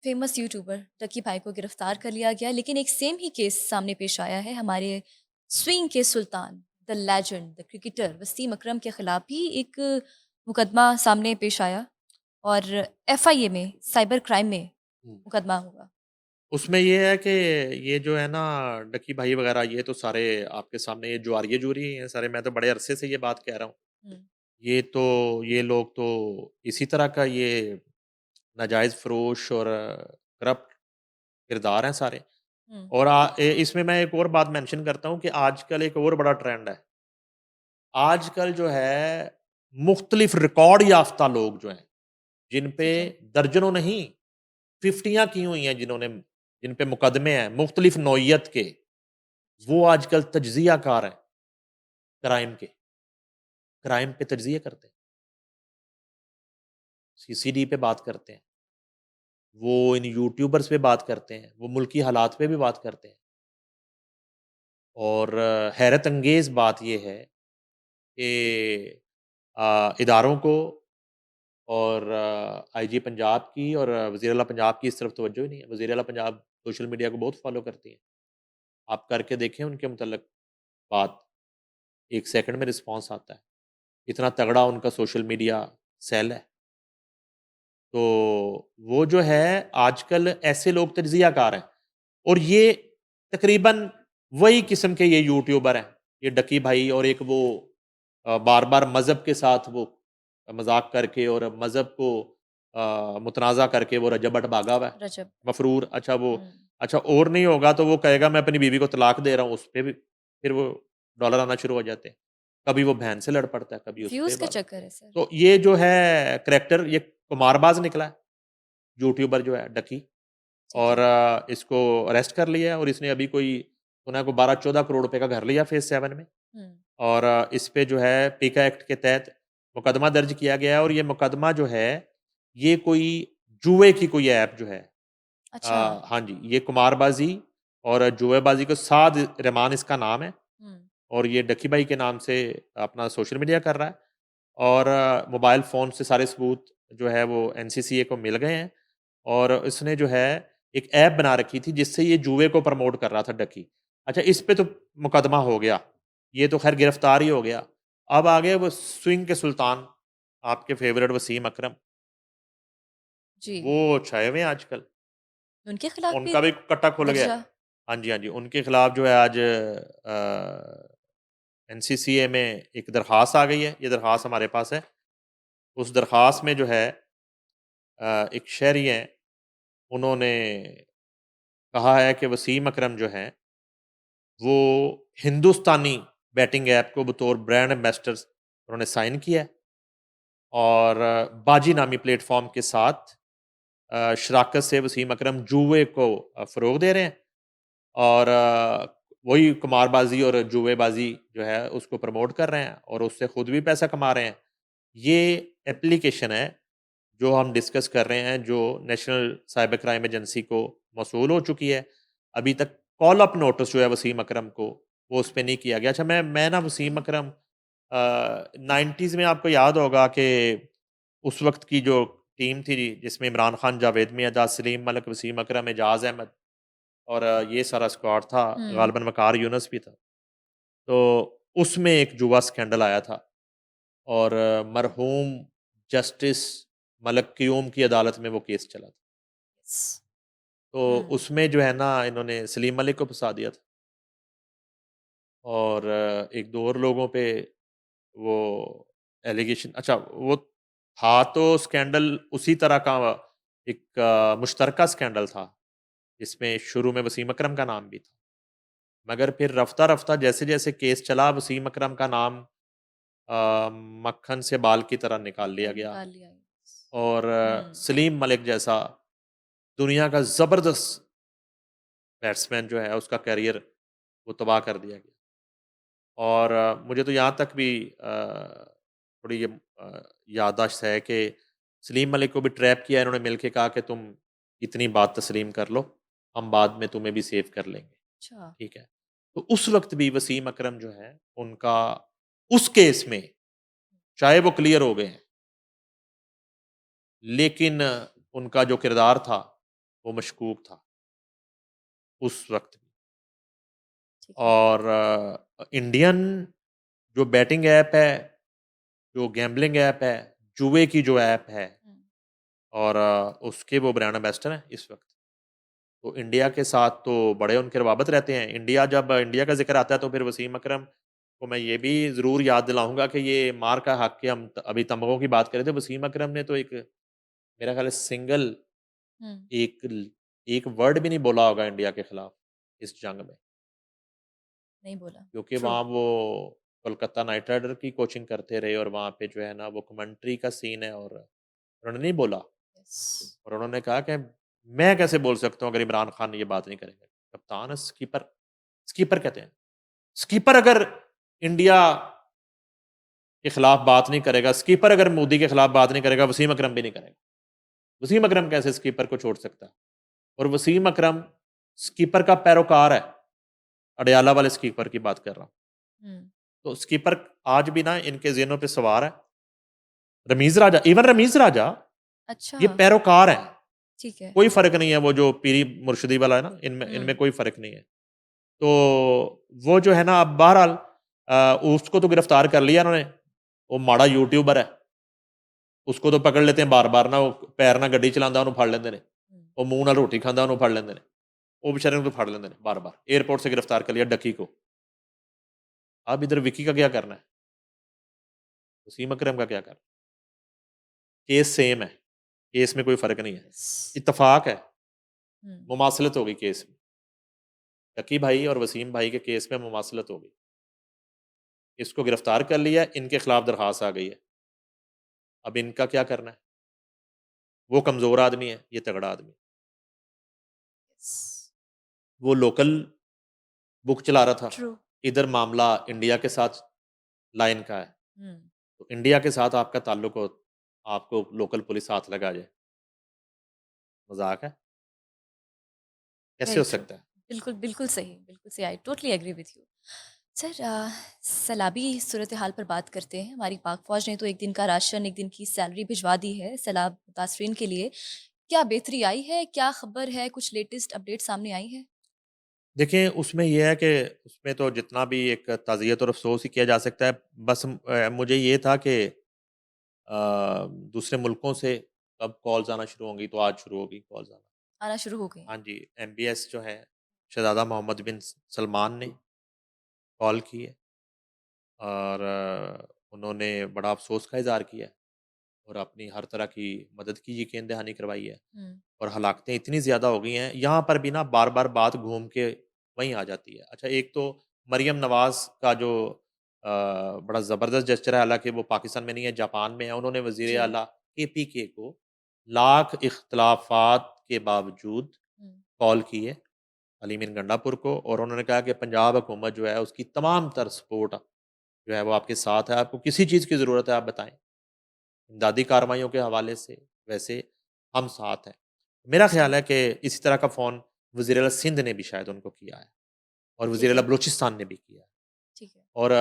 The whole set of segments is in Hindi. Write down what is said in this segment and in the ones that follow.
फेमस यूट्यूबर टकी भाई को गिरफ्तार कर लिया गया, लेकिन एक सेम ही केस सामने पेश आया है हमारे स्विंग के सुल्तान, the legend, the cricketer Wasim Akram के खिलाफ भी एक मुकदमा सामने पेश आया और एफआईए में, साइबर क्राइम में हुँ। मुकदमा होगा। उसमें ये है कि ये जो है ना डकी भाई वगैरह ये तो सारे आपके सामने ये जुआरी-जुरी ही हैं सारे, मैं तो बड़े अरसे से ये बात कह रहा हूँ। हम्म, ये लोग तो इसी तरह का ये नाजायज़ फ़रोश और करप्ट किरदार हैं सारे। हम्म, और इसमें मैं एक और बात मेंशन करता हूँ कि आजकल एक और बड़ा ट्रेंड है। आजकल जो है मुख्तलिफ रिकॉर्ड याफ़्ता लोग जो हैं, जिन पे ठीक है। दर्जनों नहीं 50याँ की हुई हैं जिन पे मुकदमे हैं मुख्तलिफ नौइयत के, अच्छा। वो आजकल तज्ज़ियाकार हैं क्राइम के। क्राइम पे तज्ज़िया करते हैं। सीसीडी पे बात करते हैं। वो इन यूट्यूबर्स पे बात करते हैं। वो मुल्की हालात पे भी बात करते हैं। और हैरत अंगेज़ बात ये है कि इदारों को और आईजी पंजाब की और वज़ीर आला पंजाब की इस तरफ तवज्जो ही नहीं है। वज़ीर आला पंजाब सोशल मीडिया को बहुत फ़ॉलो करती हैं। आप करके देखें उनके मुतल्लिक़ बात, 1 सेकंड में रिस्पॉन्स आता है। इतना तगड़ा उनका सोशल मीडिया सेल है। तो वो जो है आजकल ऐसे लोग तज्ज़ियाकार हैं और ये तकरीबन वही किस्म के ये यूट्यूबर हैं। ये डकी भाई और एक वो बार-बार मज़हब के साथ वो मज़ाक करके और मज़हब को मुतनाज़ा करके वो रजब भट्ट भागा हुआ है। रजब। मफ़रूर अच्छा वो हम्म। अच्छा और नहीं होगा तो वो कहेगा मैं अपनी बीवी को तलाक दे रहा हूँ, उस पे भी फिर वो डॉलर आना शुरू हो जाते हैं। कभी वो बहन से लड़ पड़ता है, कभी उस पे व्यूज के बात। चक्कर है सर। तो ये जो है करैक्टर ये कुमारबाज़ निकला है, यूट्यूबर जो है डकी ठीक और है। इसको अरेस्ट कर लिया है और इसने अभी कोई सुना है कोई 12-14 करोड़ रुपए का घर लिया फ़ेज़ 7 में हम्म। और इस पे जो है पीका एक्ट के तहत मुकदमा दर्ज किया गया है और ये मुकदमा जो है, ये कोई जुए की कोई ऐप जो है अच्छा। हाँ जी, ये कुमारबाज़ी और जुएबाज़ी को साद रहमान इसका नाम है हम्म। और ये डकी भाई के नाम से अपना सोशल मीडिया कर रहा है और मोबाइल फ़ोन से सारे सबूत जो है वो एनसीसीए को मिल गए हैं और इसने जो है एक ऐप बना रखी थी जिससे ये जुए को प्रमोट कर रहा था डकी। अच्छा इस पे तो मुकदमा हो गया, ये तो ख़ैर गिरफ्तार ही हो गया। अब आ गए वो स्विंग के सुल्तान, आपके फ़ेवरेट वसीम अकरम, जी। वो छाए हुए हैं आजकल। उनके खिलाफ भी उनका भी कट्टा खुल गया है। दर्जा। हाँ जी, हाँ जी, उनके खिलाफ जो है आज एनसीसीए में एक दरख़्वास्त आ गई है, ये दरख़्वास्त हमारे पास है। उस दरख़्वास्त में जो है एक शहरी हैं, उन्होंने कहा है कि वसीम अकरम जो हैं, वो हिंदुस्तानी बैटिंग ऐप को बतौर ब्रांड एम्बेसडर उन्होंने साइन किया है और बाजी नामी प्लेटफ़ॉर्म के साथ शराकत से वसीम अकरम जुए को फ़रोग़ दे रहे हैं और वही कुमारबाज़ी और जुएबाज़ी जो है उसको प्रमोट कर रहे हैं और उससे खुद भी पैसा कमा रहे हैं। ये एप्लीकेशन है जो हम डिस्कस कर रहे हैं जो नेशनल साइबर क्राइम एजेंसी को मौसूल हो चुकी है। अभी तक कॉल अप नोटिस जो है वसीम अकरम को वो उस पे नहीं किया गया। अच्छा मैं ना वसीम अकरम 90s में आपको याद होगा कि उस वक़्त की जो टीम थी जिसमें इमरान खान, जावेद मियाँदाद, सलीम मलिक, वसीम अकरम, एजाज़ अहमद और ये सारा स्क्वाड था, हम्म। ग़ालिबन वक़ार यूनुस भी था। तो उसमें एक जुआ स्कैंडल आया था और मरहूम जस्टिस मलिक क़य्यूम की अदालत में वो केस चला था। तो हम्म। उसमें जो है ना इन्होंने सलीम मलिक को फँसा दिया था और 1-2 और लोगों पे वो एलिगेशन अच्छा वो था तो स्कैंडल उसी तरह का एक मुश्तरका स्कैंडल था, जिसमें शुरू में वसीम अकरम का नाम भी था। मगर फिर रफ़्ता-रफ़्ता जैसे-जैसे केस चला वसीम अकरम का नाम मक्खन से बाल की तरह निकाल लिया गया निकाल लिया। और हम्म। सलीम मलिक जैसा दुनिया का ज़बरदस्त बैट्समैन जो है उसका करियर वो तबाह कर दिया गया। और मुझे तो यहाँ तक भी थोड़ी ये याददाश्त है कि सलीम मलिक को भी ट्रैप किया इन्होंने मिल के कहा कि तुम इतनी बात तस्लीम कर लो, हम बाद में तुम्हें भी सेव कर लेंगे, अच्छा। ठीक है। तो उस वक़्त भी वसीम अकरम जो है उनका उस केस में चाहे वो क्लियर हो गए हैं, लेकिन उनका जो किरदार था वो मशकूक था उस वक़्त भी। ठीक है। और इंडियन जो बैटिंग ऐप है, जो गैम्बलिंग ऐप है, जुए की जो ऐप है हुँ, और उसके वो ब्रांड एम्बेसडर हैं इस वक़्त। तो इंडिया के साथ तो बड़े उनके रवाबत रहते हैं। जब इंडिया का ज़िक्र आता है तो फिर वसीम अकरम को मैं ये भी ज़रूर याद दिलाऊँगा कि ये मार का हक़ के हम अभी तमग़ों की बात कर रहे थे। वसीम अकरम ने तो एक मेरा ख़्याल है सिंगल हुँ, एक वर्ड भी नहीं बोला होगा इंडिया के खिलाफ इस जंग में, नहीं बोला। क्योंकि ट्रू। वहाँ वो कोलकाता नाइट राइडर की कोचिंग करते रहे और वहाँ पे जो है ना वो कमेंट्री का सीन है और उन्होंने नहीं बोला यस। और उन्होंने कहा कि मैं कैसे बोल सकता हूँ अगर इमरान खान ये बात नहीं करेंगे। कप्तान है, स्कीपर स्कीपर कहते हैं। स्कीपर अगर इंडिया के खिलाफ बात नहीं करेगा, स्कीपर अगर मोदी के खिलाफ बात नहीं करेगा, वसीम अकरम भी नहीं करेगा। वसीम अकरम कैसे स्कीपर को छोड़ सकता है? और वसीम अकरम स्कीपर का पैरोकार है। अडयाला वाले स्कीपर की बात कर रहा हूँ। हुँ, तो स्कीपर आज भी ना इनके ज़हनों पे सवार है। रमीज़ राजा, इवन रमीज़ राजा अच्छा, ये पैरोकार हैं। ठीक है। कोई फ़र्क नहीं है वो जो पीरी मुर्शिदी वाला है ना, इनमें इनमें हुँ, कोई फ़र्क नहीं है। तो वो जो है ना अब बहरहाल उसको तो गिरफ्तार कर लिया उन्होंने। वो माड़ा यूट्यूबर है। उसको तो पकड़ लेते हैं बार-बार ना, वो पैर ਨਾਲ ਗੱਡੀ ਚਲਾਉਂਦਾ ਉਹਨੂੰ ਫੜ ਲੈਂਦੇ ਨੇ। हुँ, ਉਹ ਮੂੰਹ ਨਾਲ ਰੋਟੀ ਖਾਂਦਾ ਉਹਨੂੰ ਫੜ ਲੈਂਦੇ ਨੇ। ਉਹ बेचारे को तो फाड़ लेते हैं बार-बार। एयरपोर्ट से गिरफ्तार कर लिया डकी को। अब इधर विकी का क्या करना है? वसीम अकरम का क्या करना है? केस सेम है। केस में कोई फ़र्क नहीं है। यस। इत्तेफ़ाक है। हुँ, मुमासलत हो गई केस में। डकी भाई और वसीम भाई के केस में मुमासलत हो गई। इसको गिरफ्तार कर लिया, इनके खिलाफ दरखास्त आ गई है। अब इनका क्या करना है? वो कमज़ोर आदमी है, ये तगड़ा आदमी है। यस। वो लोकल बुक चला रहा था। ट्रू। इधर मामला इंडिया के साथ लाइन का है। हुँ, तो इंडिया के साथ आपका ताल्लुक हो, आपको लोकल पुलिस हाथ लगा जाए, मज़ाक है? कैसे वेरी हो ट्रू। सकता है? बिल्कुल, बिल्कुल सही। I totally agree with you. Sir सैलाबी सूरत हाल पर बात करते हैं। हमारी पाक फ़ौज ने तो 1 दिन का राशन, 1 दिन की सैलरी भिजवा दी है सैलाब मुतासरीन के लिए। क्या बेहतरी आई है? क्या खबर है? कुछ लेटेस्ट अपडेट सामने आई है? देखिए, उसमें ये है कि उसमें तो जितना भी एक ताज़ियत और अफ़सोस ही किया जा सकता है। बस मुझे ये था कि दूसरे मुल्कों से कब कॉल्स आना शुरू होंगी, तो आज शुरू होगी कॉल्स आना। आना शुरू हो गई हाँ हैं। जी, एमबीएस जो है, शहज़ादा मोहम्मद बिन सलमान ने कॉल की है और उन्होंने बड़ा अफ़सोस का इज़हार किया है और अपनी हर तरह की मदद की यकीन दहानी करवाई है। हुँ, और हलाकतें इतनी ज़्यादा हो गई हैं, यहाँ पर भी ना बार-बार बात घूम के वहीं आ जाती है। अच्छा, एक तो मरियम नवाज़ का जो बड़ा ज़बरदस्त जेस्चर है, हालाँकि वो पाकिस्तान में नहीं है, जापान में है, उन्होंने वज़ीर जी। आला केपीके को लाख इख्तिलाफ़ात के बावजूद हुँ, कॉल की है, हलीमिन गंडापुर को और उन्होंने कहा कि पंजाब हुकूमत जो है, उसकी तमाम तर सपोर्ट जो है वो आपके साथ है, आपको किसी चीज़ की ज़रूरत है आप बताएँ। इमदादी कार्रवाइयों के हवाले से वैसे हम साथ हैं। मेरा ख़्याल जी, है कि इसी तरह का फ़ोन वज़ीर अला सिंध ने भी शायद उनको किया है और वज़ीर ठीक अला है, बलूचिस्तान ने भी किया है। ठीक है। और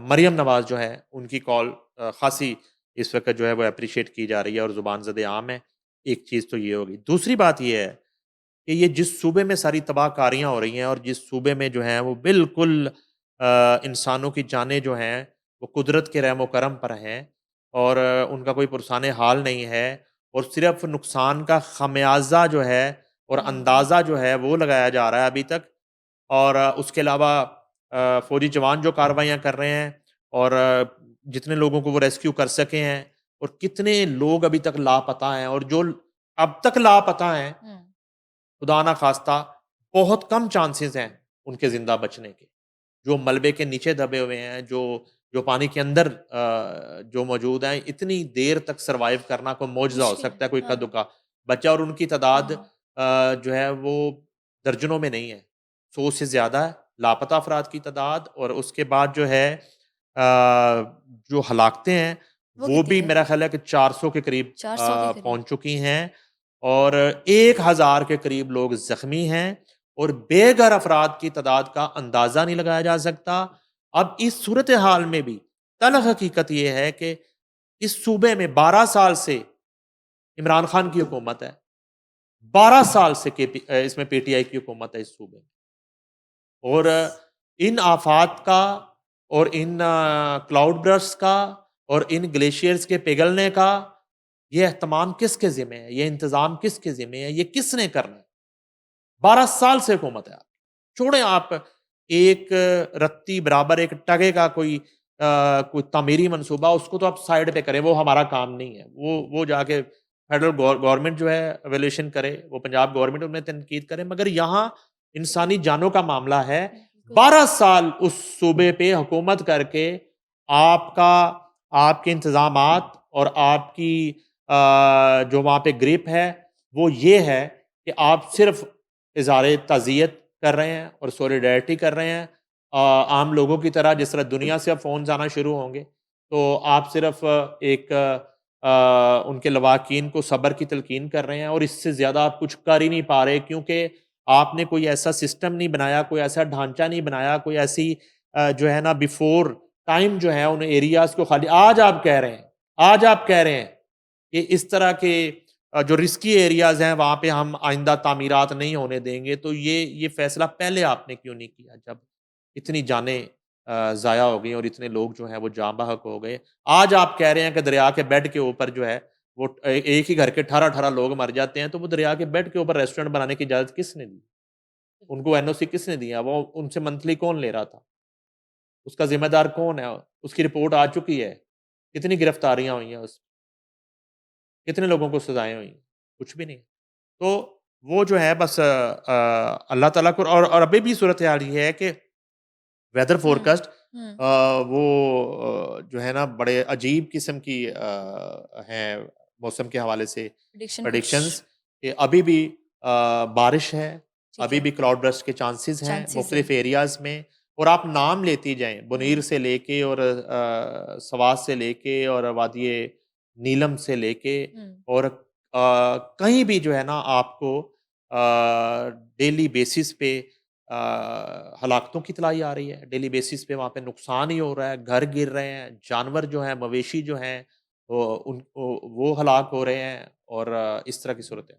मरियम नवाज़ जो है उनकी कॉल ख़ासी इस वक़्त जो है वो एप्रिशिएट की जा रही है और ज़ुबान ज़द-ए-आम है। एक चीज़ तो ये हो गई। दूसरी बात ये है कि ये जिस सूबे में सारी तबाहकारियाँ हो रही हैं और जिस सूबे में जो है वो बिल्कुल इंसानों की जानें जो हैं वो कुदरत के रहम व करम पर हैं और उनका कोई पुरसाने हाल नहीं है और सिर्फ़ नुकसान का ख़मियाज़ा जो है और हुँ, अंदाज़ा जो है वो लगाया जा रहा है अभी तक। और उसके अलावा फ़ौजी जवान जो कार्रवाइयाँ कर रहे हैं और जितने लोगों को वो रेस्क्यू कर सके हैं और कितने लोग अभी तक लापता हैं और जो अब तक लापता हैं, हुँ, खुदा ना ख़ास्ता बहुत कम चांसेस हैं उनके ज़िंदा बचने के। जो मलबे के नीचे दबे हुए हैं, जो पानी के अंदर जो मौजूद हैं, इतनी देर तक सर्वाइव करना कोई मौजज़ा हो मुश्किल है। सकता है, कोई हाँ, इक्का-दुक्का बचा और उनकी तादाद हाँ, जो है वो दर्जनों में नहीं है, 100 से ज़्यादा है, लापता अफ़राद की तादाद और उसके बाद जो है जो हलाकतें हैं, वो वो कितनी भी है? मेरा ख़्याल है कि 400 के करीब 400 के करीब। पहुँच चुकी हैं और 1000 के करीब लोग ज़ख्मी हैं और बेघर अफ़राद की तादाद का अंदाज़ा नहीं लगाया जा सकता। अब इस सूरत-ए-हाल में भी तल्ख़ हुँ, हकीकत ये है कि इस सूबे में 12 साल से इमरान खान की हुकूमत है। 12 साल से इसमें पीटीआई की हुकूमत है इस सूबे में। और इन आफ़ात का और इन क्लाउड बर्स्ट का और इन ग्लेशियर्स के पिघलने का ये एहतमाम किसके ज़िम्मे है? ये इंतज़ाम किसके ज़िम्मे है? ये किसने करना है? 12 साल से हुकूमत है आपकी। छोड़ें आप एक रत्ती बराबर एक टके का कोई तामीरी मंसूबा उसको तो आप साइड पे करें, वो हमारा काम नहीं है। वो जाके फेडरल गवर्नमेंट जो है एवल्यूशन करे, वो पंजाब गवर्नमेंट उन्हें तनकीद करे, मगर यहाँ इंसानी जानों का मामला है। बिल्कुल। 12 साल उस सूबे पे हुकूमत करके आपका आपके इंतज़ामात और आपकी जो वहाँ पे ग्रिप है, वो ये है कि आप सिर्फ़ इज़हार ताज़ियत कर रहे हैं और सॉलिडैरिटी कर रहे हैं। आम लोगों की तरह जिस तरह दुनिया से अब फ़ोन्स आना शुरू होंगे, तो आप सिर्फ़ उनके लवाकीन को सब्र की तलकीन कर रहे हैं और इससे ज़्यादा आप कुछ कर ही नहीं पा रहे क्योंकि आपने कोई ऐसा सिस्टम नहीं बनाया, कोई ऐसा ढांचा नहीं बनाया, कोई ऐसी जो है ना बिफ़ोर टाइम जो है उन एरियाज़ को खाली आज आप कह रहे हैं कि इस तरह के जो रिस्की एरियाज़ हैं वहाँ पे हम आइंदा तामीरात नहीं होने देंगे, तो ये फ़ैसला पहले आपने क्यों नहीं किया जब इतनी जानें ज़ाया हो गई और इतने लोग जो हैं वो जाँ बहक हो गए। आज आप कह रहे हैं कि दरिया के बेड के ऊपर जो है वो एक ही घर के 18-18 लोग मर जाते हैं, तो वो दरिया के बेड के ऊपर रेस्टोरेंट बनाने की इजाज़त किसने दी? उनको एनओसी किसने दिया? वो उनसे मंथली कौन ले रहा था? उसका ज़िम्मेदार कौन है? उसकी रिपोर्ट आ चुकी है। कितनी गिरफ्तारियाँ हुई हैं कितने लोगों को सज़ाएँ हुई? कुछ भी नहीं। तो वो जो है बस अल्लाह ताला को और अभी भी सूरत-ए-हाल ये है कि वेदर हुँ, फ़ोरकास्ट हुँ। वो जो है ना बड़े अजीब किस्म की हैं मौसम के हवाले से प्रेडिक्शन कुछ प्रेडिक्शंस कि अभी भी बारिश है, ठीक अभी है, भी क्लाउड बर्स्ट के चांसेस हैं चांसेस है। मुख्तलिफ एरियाज़ में और आप नाम लेती जाएँ, हुँ, बुनीर से लेके और सवात से लेके और वादिय नीलम से लेके हुँ। और कहीं भी जो है ना आपको डेली बेसिस पे हलाकतों की इतलाई आ रही है। डेली बेसिस पे वहाँ पे नुकसान ही हो रहा है, घर गिर रहे हैं, जानवर जो हैं, मवेशी जो हैं, वो हलाक हो रहे हैं और इस तरह की सूरत है।